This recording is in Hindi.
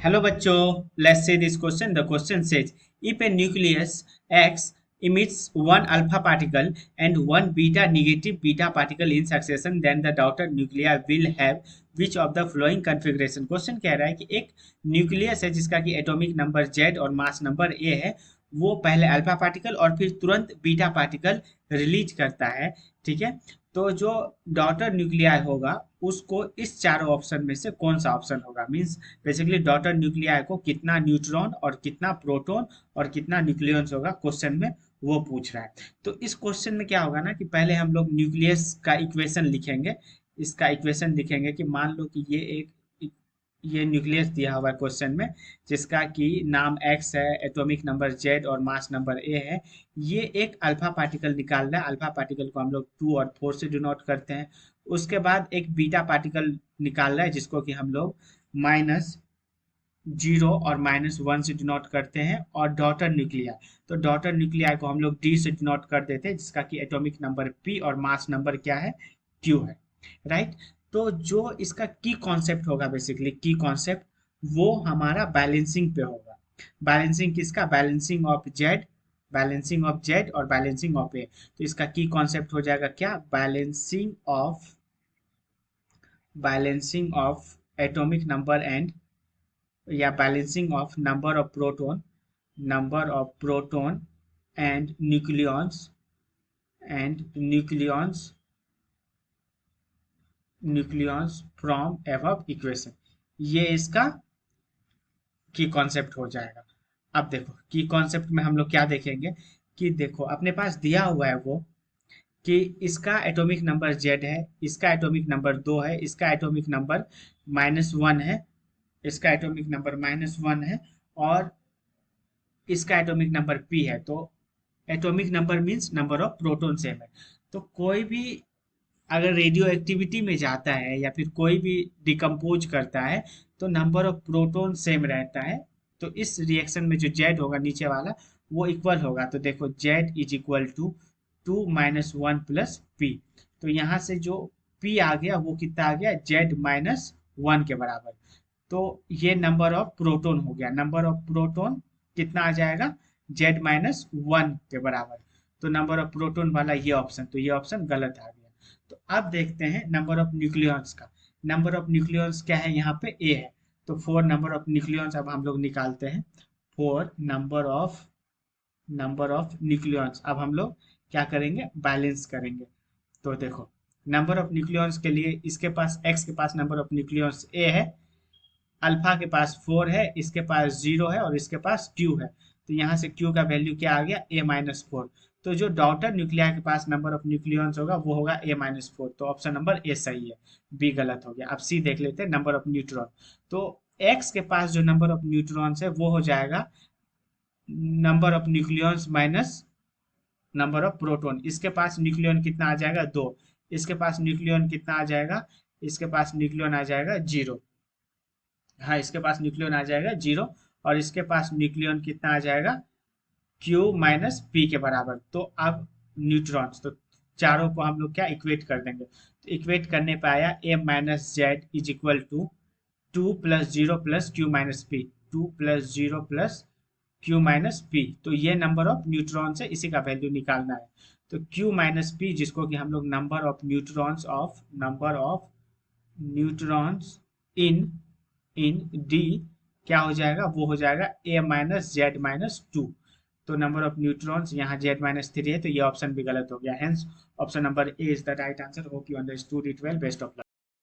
Hello bachcho, let's say this question. The question says if a nucleus X emits one alpha particle and one beta negative beta particle in succession, then the daughter nuclei will have which of the following configuration. Question कह रहा है कि एक न्यूक्लियस है जिसका कि एटॉमिक नंबर Z और मास नंबर A है, वो पहले अल्फा पार्टिकल और फिर तुरंत बीटा पार्टिकल रिलीज करता है। ठीक है, तो जो डॉटर न्यूक्लियाई होगा उसको इस चारों ऑप्शन में से कौन सा ऑप्शन होगा। मींस बेसिकली डॉटर न्यूक्लियाई को कितना न्यूट्रॉन और कितना प्रोटॉन और कितना न्यूक्लियस होगा क्वेश्चन में वो पूछ रहा है। तो इस क्वेश्चन में क्या होगा ना कि पहले हम लोग न्यूक्लियस का इक्वेशन लिखेंगे। इसका इक्वेशन लिखेंगे कि मान लो कि ये न्यूक्लियस दिया हुआ है क्वेश्चन में, जिसका कि नाम एक्स है, एटॉमिक नंबर जेड और मास नंबर ए है। ये एक अल्फा पार्टिकल निकाल रहा है। अल्फा पार्टिकल को हम लोग 2 और 4 से डिनोट करते हैं। उसके बाद एक बीटा पार्टिकल निकाल रहा है जिसको कि हम लोग -0 और -1 से डिनोट करते हैं। और डॉटर न्यूक्लियाई, तो डॉटर न्यूक्लियाई को हम लोग डी से डिनोट कर देते हैं, जिसका कि एटॉमिक नंबर पी और मास नंबर क्या है, क्यू है। राइट, तो जो इसका की कॉन्सेप्ट होगा, बेसिकली की कॉन्सेप्ट वो हमारा बैलेंसिंग पे होगा। बैलेंसिंग किसका, balancing of Z, balancing of Z और बैलेंसिंग ऑफ ए। तो इसका की कॉन्सेप्ट हो जाएगा क्या, balancing of atomic number and या balancing of number of proton and nucleons from above equation. ये इसका की कॉन्सेप्ट हो जाएगा। अब देखो की कॉन्सेप्ट में हम लोग क्या देखेंगे कि देखो अपने पास दिया हुआ है वो कि इसका एटॉमिक नंबर जेड है, इसका एटॉमिक नंबर 2 है, इसका एटॉमिक नंबर -1 है, इसका एटॉमिक नंबर -1 है और इसका एटॉमिक नंबर पी है। तो atomic number means number of proton same है। तो कोई भी अगर रेडियो एक्टिविटी में जाता है या फिर कोई भी डिकम्पोज करता है तो नंबर ऑफ प्रोटॉन सेम रहता है। तो इस रिएक्शन में जो जेड होगा नीचे वाला वो इक्वल होगा। तो देखो Z is equal to 2 - 1 plus P. तो यहाँ से जो पी आ गया वो कितना आ गया, जेड -1 के बराबर। तो ये नंबर ऑफ प्रोटॉन हो गया। नंबर ऑफ प्रोटॉन कितना आ जाएगा, जेड -1 के बराबर। तो नंबर ऑफ प्रोटॉन वाला ये ऑप्शन, तो ये ऑप्शन गलत आ गया। तो अब देखते हैं नंबर ऑफ न्यूक्लियॉन्स का। नंबर ऑफ न्यूक्लियॉन्स क्या है, यहाँ पे ए है। तो 4 नंबर ऑफ न्यूक्लियॉन्स अब हम लोग निकालते हैं। 4 नंबर ऑफ न्यूक्लियॉन्स अब हम लोग क्या करेंगे, बैलेंस करेंगे। तो देखो नंबर ऑफ न्यूक्लियॉन्स के लिए इसके पास एक्स के पास नंबर ऑफ न्यूक्लियॉन्स ए है, अल्फा के पास 4 है, इसके पास 0 है और इसके पास क्यू है। तो यहाँ से क्यू का वैल्यू क्या आ गया, a-4। तो जो डॉटर न्यूक्लिया के पास नंबर ऑफ न्यूक्लियॉन्स होगा वो होगा a-4। तो ऑप्शन नंबर ए सही है, बी गलत हो गया। अब सी देख लेते हैं, नंबर ऑफ न्यूट्रॉन। तो एक्स के पास जो नंबर ऑफ न्यूट्रॉन्स है वो हो जाएगा number of nucleons minus number of proton. इसके पास न्यूक्लियन कितना आ जाएगा, 2। इसके पास न्यूक्लियन कितना आ जाएगा, इसके पास न्यूक्लियन आ जाएगा 0। हाँ, इसके पास न्यूक्लियन आ जाएगा 0 और इसके पास न्यूक्लियन कितना आ जाएगा, Q माइनस पी के बराबर। तो अब न्यूट्रॉन्स, तो चारों को हम लोग क्या इक्वेट कर देंगे। तो इक्वेट करने पे आया a-z is equal to 2 + 0 + Q - p, 2 + 0 + Q - p। तो ये नंबर ऑफ न्यूट्रॉन्स है, इसी का वैल्यू निकालना है। तो Q - p जिसको कि हम लोग number of neutrons in D क्या हो जाएगा, वो हो जाएगा a-z-2। तो नंबर ऑफ न्यूट्रॉन्स यहाँ z-3 है, तो ये ऑप्शन भी गलत हो गया। Hence option number A is the right answer. Hope you understood it well. Best of luck.